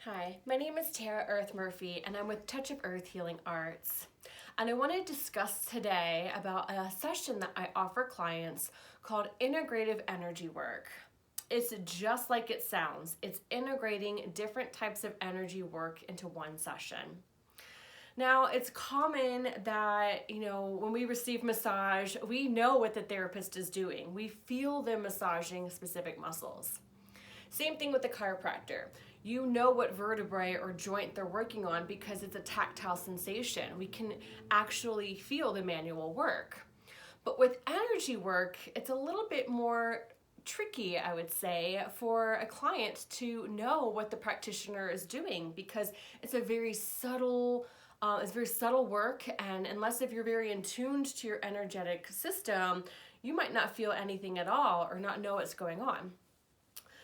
Hi, my name is Tara Earth Murphy and I'm with Touch of Earth Healing Arts. And I want to discuss today about a session that I offer clients called Integrative Energy-Work. It's just like it sounds. It's integrating different types of energy work into one session. Now, it's common that, when we receive massage, we know what the therapist is doing. We feel them massaging specific muscles. Same thing with the chiropractor. You know what vertebrae or joint they're working on because it's a tactile sensation. We can actually feel the manual work. But with energy work, it's a little bit more tricky, I would say, for a client to know what the practitioner is doing because it's very subtle work, and unless if you're very in tuned to your energetic system, you might not feel anything at all or not know what's going on.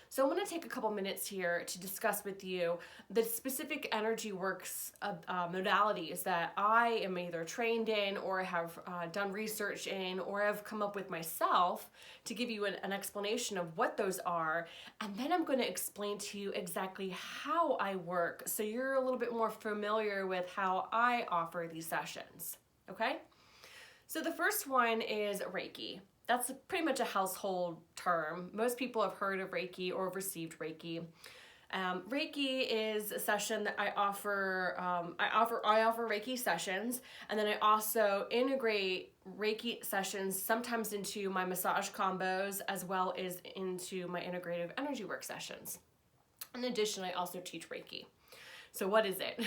So I'm going to take a couple minutes here to discuss with you the specific energy works modalities that I am either trained in or have done research in or have come up with myself to give you an explanation of what those are. And then I'm going to explain to you exactly how I work so you're a little bit more familiar with how I offer these sessions. Okay? So the first one is Reiki. That's pretty much a household term. Most people have heard of Reiki or have received Reiki. Reiki is a session that I offer. I offer Reiki sessions, and then I also integrate Reiki sessions sometimes into my massage combos as well as into my integrative energy work sessions. In addition, I also teach Reiki. So what is it?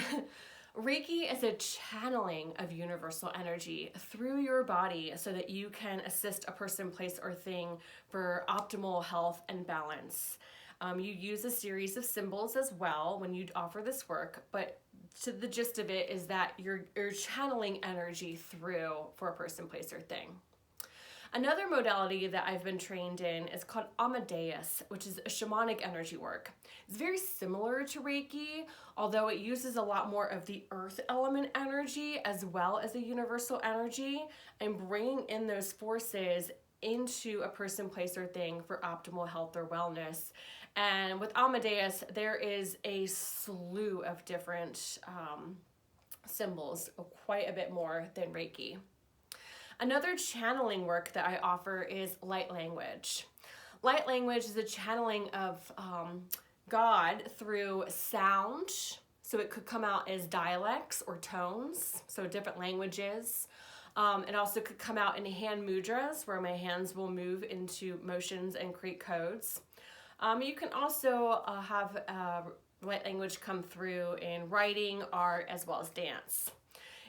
Reiki is a channeling of universal energy through your body so that you can assist a person, place, or thing for optimal health and balance. You use a series of symbols as well when you offer this work, but to the gist of it is that you're channeling energy through for a person, place, or thing. Another modality that I've been trained in is called Amadeus, which is a shamanic energy work. It's very similar to Reiki, although it uses a lot more of the earth element energy as well as the universal energy and bringing in those forces into a person, place, or thing for optimal health or wellness. And with Amadeus, there is a slew of different symbols, quite a bit more than Reiki. Another channeling work that I offer is light language. Light language is a channeling of God through sound. So it could come out as dialects or tones, so different languages. It also could come out in hand mudras, where my hands will move into motions and create codes. You can also have light language come through in writing, art, as well as dance.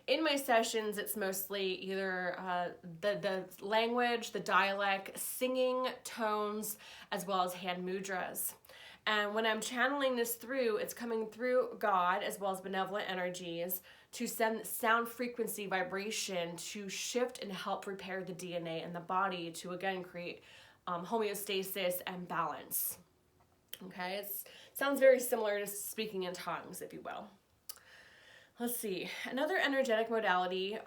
In my sessions, it's mostly either the language, the dialect, singing, tones, as well as hand mudras. And when I'm channeling this through, it's coming through God as well as benevolent energies to send sound frequency vibration to shift and help repair the DNA in the body to again create homeostasis and balance. Okay, it sounds very similar to speaking in tongues, if you will. Let's see, another energetic modality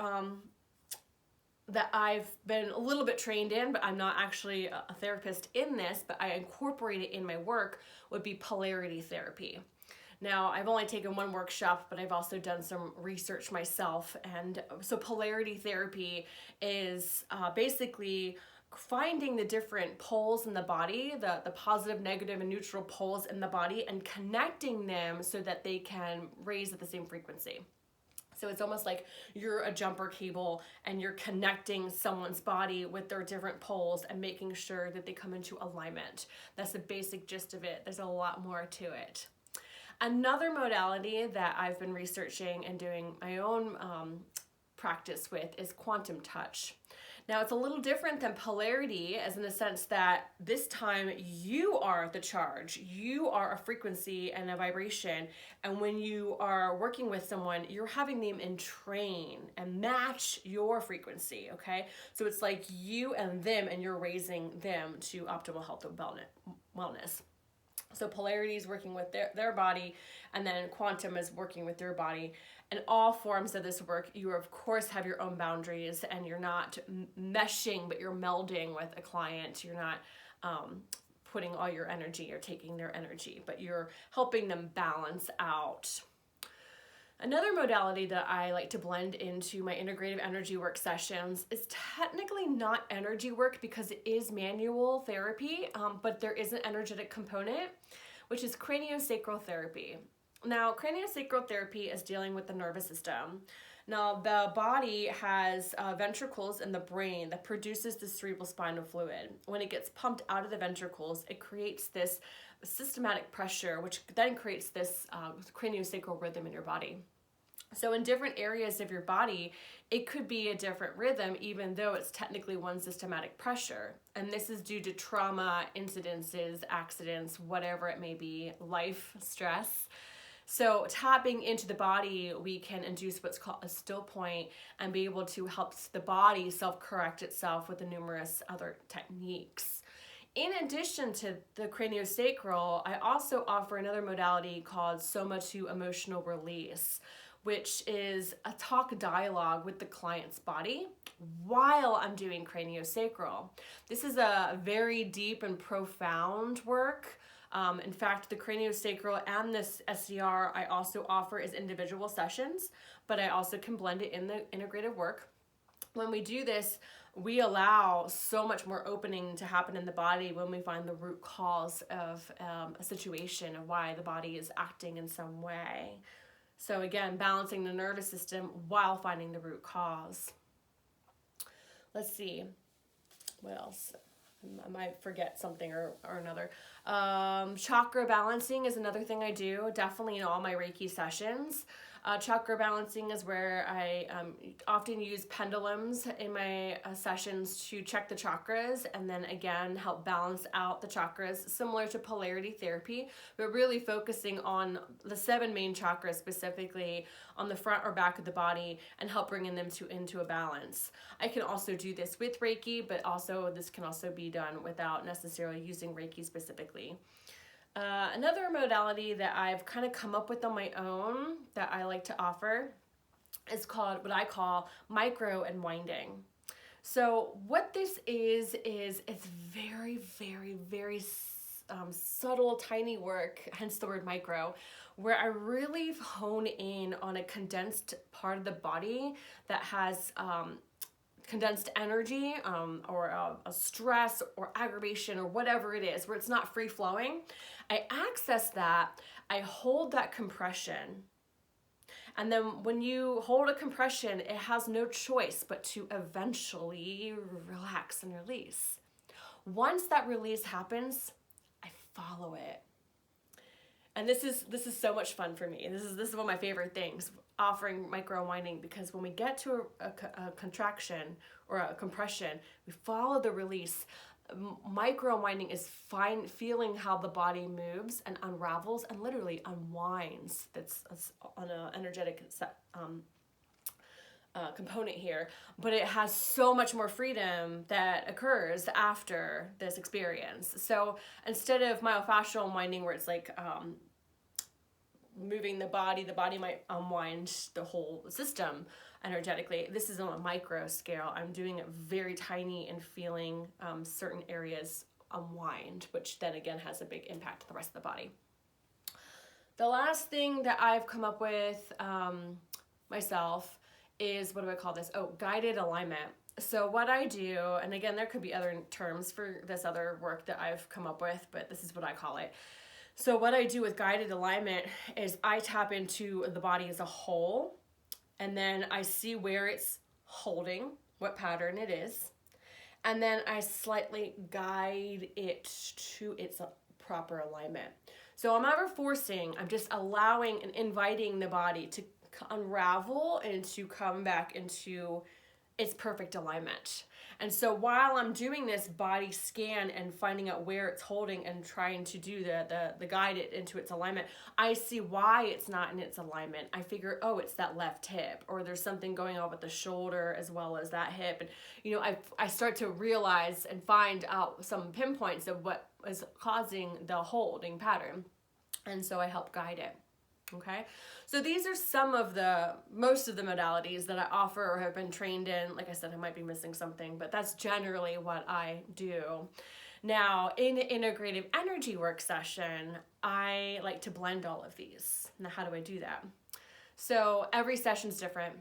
that I've been a little bit trained in, but I'm not actually a therapist in this, but I incorporate it in my work, would be Polarity Therapy. Now, I've only taken one workshop, but I've also done some research myself. And so Polarity Therapy is basically finding the different poles in the body, the positive, negative, and neutral poles in the body, and connecting them so that they can raise at the same frequency. So it's almost like you're a jumper cable and you're connecting someone's body with their different poles and making sure that they come into alignment. That's the basic gist of it. There's a lot more to it. Another modality that I've been researching and doing my own practice with is quantum touch. Now, it's a little different than polarity, as in the sense that this time you are the charge. You are a frequency and a vibration. And when you are working with someone, you're having them entrain and match your frequency, okay? So it's like you and them, and you're raising them to optimal health and wellness. So polarity is working with their body, and then quantum is working with your body. In all forms of this work, you of course have your own boundaries, and you're not meshing, but you're melding with a client. You're not putting all your energy or taking their energy, but you're helping them balance out. Another modality that I like to blend into my integrative energy work sessions is technically not energy work because it is manual therapy, but there is an energetic component, which is craniosacral therapy. Now, craniosacral therapy is dealing with the nervous system. Now, the body has ventricles in the brain that produces the cerebral spinal fluid. When it gets pumped out of the ventricles, it creates this systematic pressure, which then creates this craniosacral rhythm in your body. So in different areas of your body, it could be a different rhythm, even though it's technically one systematic pressure. And this is due to trauma, incidences, accidents, whatever it may be, life, stress. So tapping into the body, we can induce what's called a still point and be able to help the body self-correct itself with the numerous other techniques. In addition to the craniosacral, I also offer another modality called Soma to emotional release, which is a talk dialogue with the client's body while I'm doing craniosacral. This is a very deep and profound work. In fact, the craniosacral and this SCR I also offer as individual sessions, but I also can blend it in the integrative work. When we do this, we allow so much more opening to happen in the body when we find the root cause of a situation of why the body is acting in some way. So again, balancing the nervous system while finding the root cause. Let's see, what else? I might forget something or another. Chakra balancing is another thing I do, definitely in all my Reiki sessions. Chakra balancing is where I often use pendulums in my sessions to check the chakras and then again help balance out the chakras, similar to Polarity Therapy, but really focusing on the 7 main chakras specifically on the front or back of the body and help bringing them into a balance. I can also do this with Reiki, but also this can also be done without necessarily using Reiki specifically. Another modality that I've kind of come up with on my own that I like to offer is called what I call micro unwinding. So what this is it's very, very, very subtle, tiny work, hence the word micro, where I really hone in on a condensed part of the body that has condensed energy or a stress or aggravation or whatever it is, where it's not free flowing. I access that, I hold that compression. And then when you hold a compression, it has no choice but to eventually relax and release. Once that release happens, I follow it. And this is so much fun for me. This is one of my favorite things, offering micro unwinding, because when we get to a contraction or a compression, we follow the release. Micro unwinding is feeling how the body moves and unravels and literally unwinds. That's on an energetic component here, but it has so much more freedom that occurs after this experience. So instead of myofascial unwinding, where it's like moving the body might unwind the whole system energetically. This is on a micro scale. I'm doing it very tiny and feeling certain areas unwind, which then again has a big impact to the rest of the body. The last thing that I've come up with myself is, what do I call this? Oh, guided alignment. So what I do, and again, there could be other terms for this other work that I've come up with, but this is what I call it. So what I do with guided alignment is I tap into the body as a whole, and then I see where it's holding, what pattern it is, and then I slightly guide it to its proper alignment. So I'm never forcing, I'm just allowing and inviting the body to unravel and to come back into its perfect alignment. And so while I'm doing this body scan and finding out where it's holding and trying to do the guide it into its alignment, I see why it's not in its alignment. I figure, oh, it's that left hip, or there's something going on with the shoulder as well as that hip. And you know, I start to realize and find out some pinpoints of what is causing the holding pattern. And so I help guide it. Okay, so these are most of the modalities that I offer or have been trained in. Like I said, I might be missing something, but that's generally what I do. Now, in the integrative energy work session, I like to blend all of these. Now, how do I do that? So every session's different.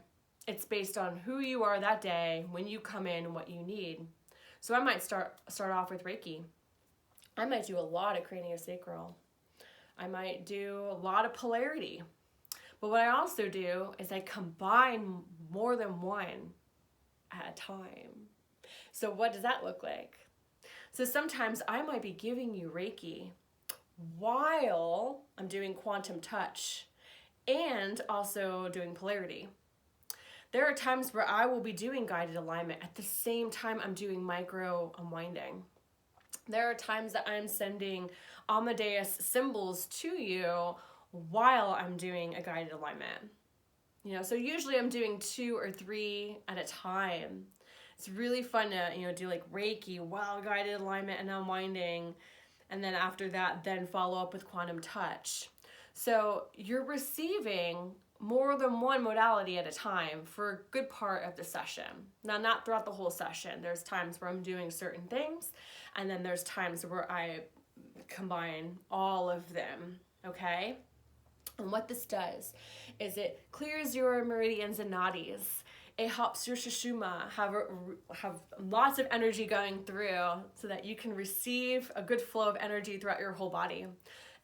It's based on who you are that day, when you come in, and what you need. So I might start off with Reiki. I might do a lot of craniosacral. I might do a lot of polarity. But what I also do is I combine more than one at a time. So what does that look like? So sometimes I might be giving you Reiki while I'm doing quantum touch and also doing polarity. There are times where I will be doing guided alignment at the same time I'm doing micro unwinding. There are times that I'm sending Amadeus symbols to you while I'm doing a guided alignment. So usually I'm doing 2 or 3 at a time. It's really fun to, do like Reiki while guided alignment and unwinding. And then after that, then follow up with quantum touch. So you're receiving more than one modality at a time for a good part of the session. Now, not throughout the whole session. There's times where I'm doing certain things, and then there's times where I combine all of them, okay? And what this does is it clears your meridians and nadis. It helps your sushumna have lots of energy going through so that you can receive a good flow of energy throughout your whole body.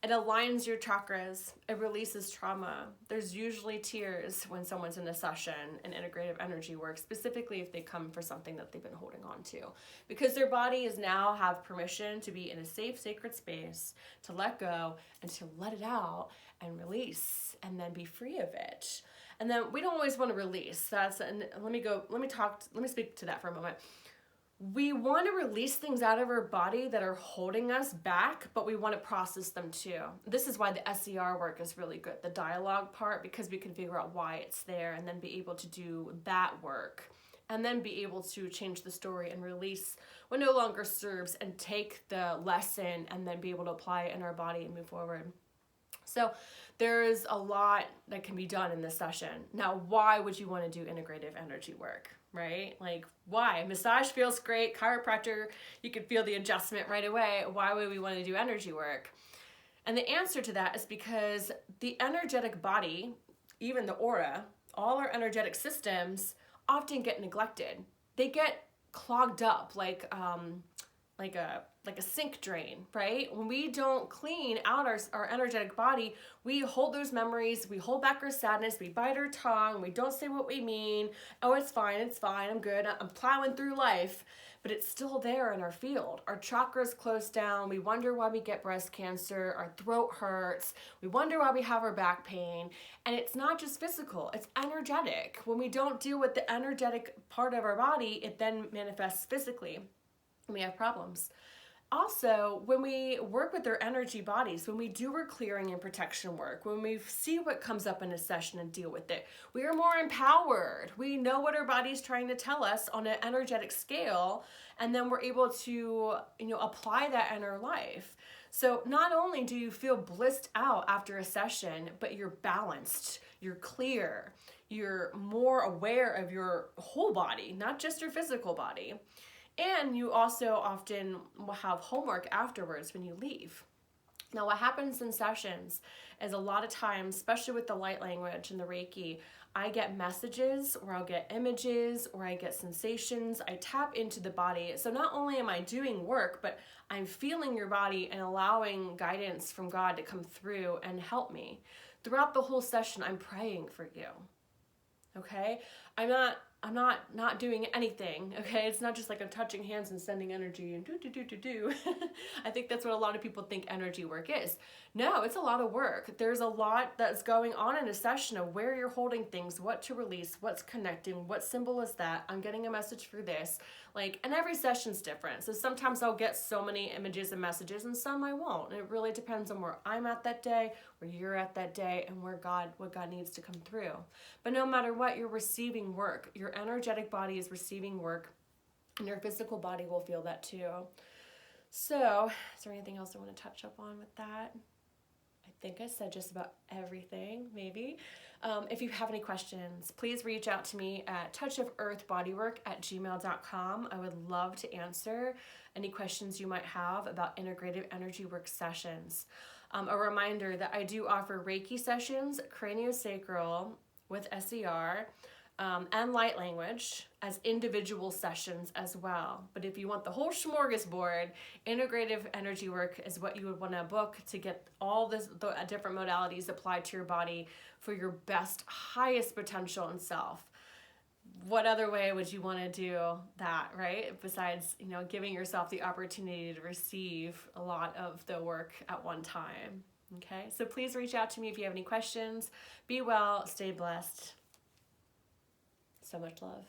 It aligns your chakras. It releases trauma. There's usually tears when someone's in a session in integrative energy work, specifically if they come for something that they've been holding on to. Because their bodies now have permission to be in a safe, sacred space, to let go and to let it out and release and then be free of it. And then we don't always want to release. Let me speak to that for a moment. We want to release things out of our body that are holding us back, but we want to process them too. This is why the SER work is really good, the dialogue part, because we can figure out why it's there and then be able to do that work and then be able to change the story and release what no longer serves and take the lesson and then be able to apply it in our body and move forward. So there is a lot that can be done in this session. Now, why would you want to do integrative energy work? Right? Like, why? Massage feels great. Chiropractor, you can feel the adjustment right away. Why would we want to do energy work? And the answer to that is because the energetic body, even the aura, all our energetic systems often get neglected. They get clogged up like a sink drain, right? When we don't clean out our energetic body, we hold those memories, we hold back our sadness, we bite our tongue, we don't say what we mean. Oh, it's fine, I'm good, I'm plowing through life. But it's still there in our field. Our chakras close down, we wonder why we get breast cancer, our throat hurts, we wonder why we have our back pain. And it's not just physical, it's energetic. When we don't deal with the energetic part of our body, it then manifests physically. We have problems. Also, when we work with our energy bodies, when we do our clearing and protection work, when we see what comes up in a session and deal with it, we are more empowered. We know what our body's trying to tell us on an energetic scale, and then we're able to, apply that in our life. So not only do you feel blissed out after a session, but you're balanced, you're clear, you're more aware of your whole body, not just your physical body. And you also often will have homework afterwards when you leave. Now, what happens in sessions is a lot of times, especially with the light language and the Reiki, I get messages or I'll get images or I get sensations. I tap into the body. So not only am I doing work, but I'm feeling your body and allowing guidance from God to come through and help me. Throughout the whole session, I'm praying for you. Okay? I'm not doing anything, okay? It's not just like I'm touching hands and sending energy and do. I think that's what a lot of people think energy work is. No, it's a lot of work. There's a lot that's going on in a session of where you're holding things, what to release, what's connecting, what symbol is that, I'm getting a message for this. And every session's different. So sometimes I'll get so many images and messages and some I won't. And it really depends on where I'm at that day, where you're at that day, and what God needs to come through. But no matter what, you're receiving work. Your energetic body is receiving work, and your physical body will feel that too. So, is there anything else I want to touch up on with that? I think I said just about everything, maybe. If you have any questions, please reach out to me at touchoferthbodywork@gmail.com. I would love to answer any questions you might have about integrative energy work sessions. A reminder that I do offer Reiki sessions, craniosacral with SER, and light language as individual sessions as well. But if you want the whole smorgasbord, integrative energy work is what you would want to book to get all the different modalities applied to your body for your best, highest potential and self. What other way would you want to do that, right? Besides, giving yourself the opportunity to receive a lot of the work at one time. Okay, so please reach out to me if you have any questions. Be well, stay blessed. So much love.